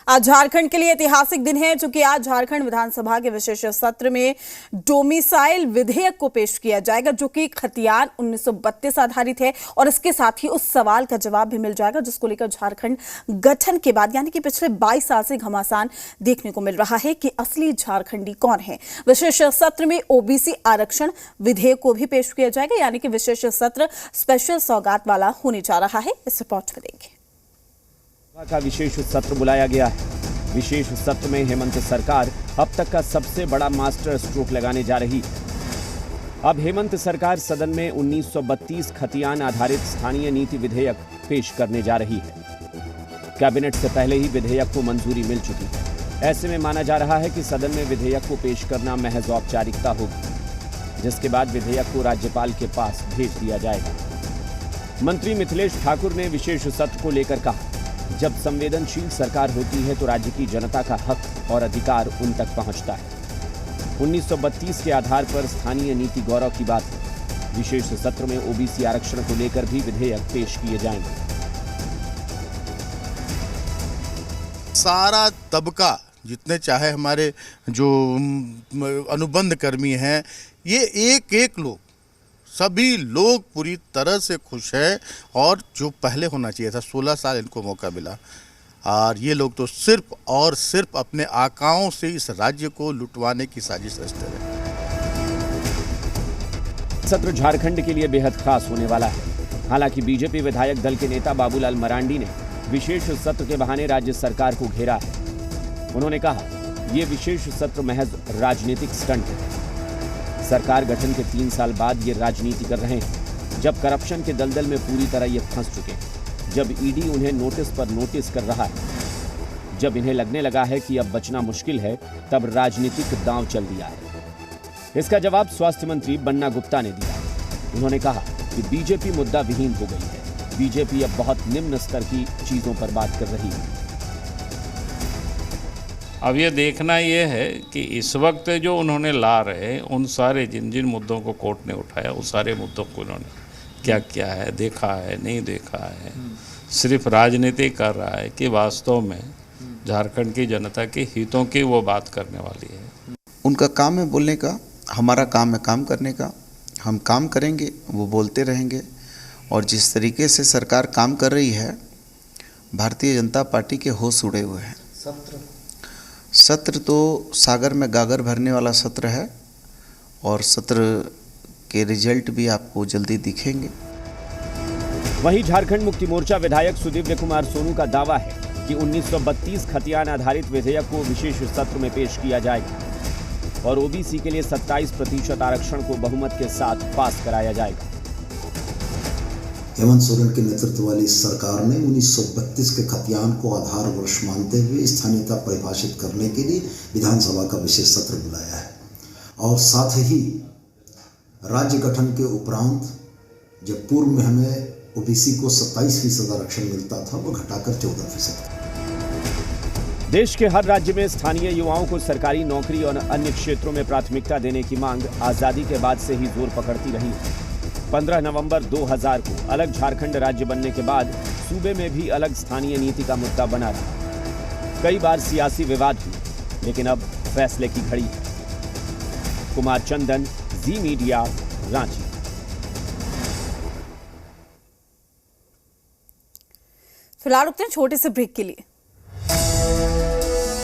आज झारखंड के लिए ऐतिहासिक दिन है, चूंकि आज झारखंड विधानसभा के विशेष सत्र में डोमिसाइल विधेयक को पेश किया जाएगा, जो कि खतियान 1932 आधारित है। और इसके साथ ही उस सवाल का जवाब भी मिल जाएगा जिसको लेकर झारखंड गठन के बाद यानी कि पिछले 22 साल से घमासान देखने को मिल रहा है कि असली झारखंडी कौन है। विशेष सत्र में ओबीसी आरक्षण विधेयक को भी पेश किया जाएगा, यानी कि विशेष सत्र स्पेशल सौगात वाला होने जा रहा है। इस रिपोर्ट में देखें। का विशेष सत्र बुलाया गया है। विशेष सत्र में हेमंत सरकार अब तक का सबसे बड़ा मास्टर स्ट्रोक लगाने जा रही है। अब हेमंत सरकार सदन में 1932 खतियान आधारित स्थानीय नीति विधेयक पेश करने जा रही है। कैबिनेट से पहले ही विधेयक को मंजूरी मिल चुकी है। ऐसे में माना जा रहा है कि सदन में विधेयक को पेश करना महज औपचारिकता होगी, जिसके बाद विधेयक को राज्यपाल के पास भेज दिया जाएगा। मंत्री मिथिलेश ठाकुर ने विशेष सत्र को लेकर कहा, जब संवेदनशील सरकार होती है तो राज्य की जनता का हक और अधिकार उन तक पहुंचता है। 1932 के आधार पर स्थानीय नीति गौरव की बात है। विशेष सत्र में ओबीसी आरक्षण को लेकर भी विधेयक पेश किए जाएंगे। सारा तबका, जितने चाहे हमारे जो अनुबंध कर्मी हैं, ये एक लोग, सभी लोग पूरी तरह से खुश हैं। और जो पहले होना चाहिए था, 16 साल इनको मौका मिला, और ये लोग तो सिर्फ और सिर्फ अपने आकाओं से इस राज्य को लुटवाने की साजिश रचते रहे। सत्र झारखंड के लिए बेहद खास होने वाला है। हालांकि बीजेपी विधायक दल के नेता बाबूलाल मरांडी ने विशेष सत्र के बहाने राज्य सरकार को घेरा है। उन्होंने कहा, ये विशेष सत्र महज राजनीतिक स्टंट है। सरकार गठन के 3 साल बाद ये राजनीति कर रहे हैं, जब करप्शन के दलदल में पूरी तरह ये फंस चुके हैं, जब ईडी उन्हें नोटिस पर नोटिस कर रहा है, जब इन्हें लगने लगा है कि अब बचना मुश्किल है, तब राजनीतिक दांव चल दिया है। इसका जवाब स्वास्थ्य मंत्री बन्ना गुप्ता ने दिया। उन्होंने कहा कि बीजेपी मुद्दा विहीन हो गई है। बीजेपी अब बहुत निम्न स्तर की चीजों पर बात कर रही है। अब ये देखना ये है कि इस वक्त जो उन्होंने ला रहे, उन सारे जिन मुद्दों को कोर्ट ने उठाया, उस सारे मुद्दों को उन्होंने क्या किया है, देखा है, नहीं देखा है, सिर्फ राजनीति कर रहा है कि वास्तव में झारखंड की जनता के हितों की वो बात करने वाली है। उनका काम है बोलने का, हमारा काम है काम करने का। हम काम करेंगे, वो बोलते रहेंगे। और जिस तरीके से सरकार काम कर रही है, भारतीय जनता पार्टी के होश उड़े हुए हैं। सत्र तो सागर में गागर भरने वाला सत्र है, और सत्र के रिजल्ट भी आपको जल्दी दिखेंगे। वहीं झारखंड मुक्ति मोर्चा विधायक सुदीव्य कुमार सोनू का दावा है कि 1932 खतियान आधारित विधेयक को विशेष सत्र में पेश किया जाएगा और ओबीसी के लिए 27% आरक्षण को बहुमत के साथ पास कराया जाएगा। हेमंत सोरेन के नेतृत्व वाली सरकार ने 1932 के खतियान को आधार वर्ष मानते हुए स्थानीयता परिभाषित करने के लिए विधानसभा का विशेष सत्र बुलाया है। और साथ ही राज्य गठन के उपरांत जब पूर्व में हमें ओबीसी को 27% आरक्षण मिलता था, वो घटाकर 14%। देश के हर राज्य में स्थानीय युवाओं को सरकारी नौकरी और अन्य क्षेत्रों में प्राथमिकता देने की मांग आजादी के बाद से ही जोर पकड़ती रही है। 15 नवंबर 2000 को अलग झारखंड राज्य बनने के बाद सूबे में भी अलग स्थानीय नीति का मुद्दा बना रहा। कई बार सियासी विवाद हुए, लेकिन अब फैसले की घड़ी है। कुमार चंदन, जी मीडिया, रांची। फिलहाल रुकते हैं छोटे से ब्रेक के लिए।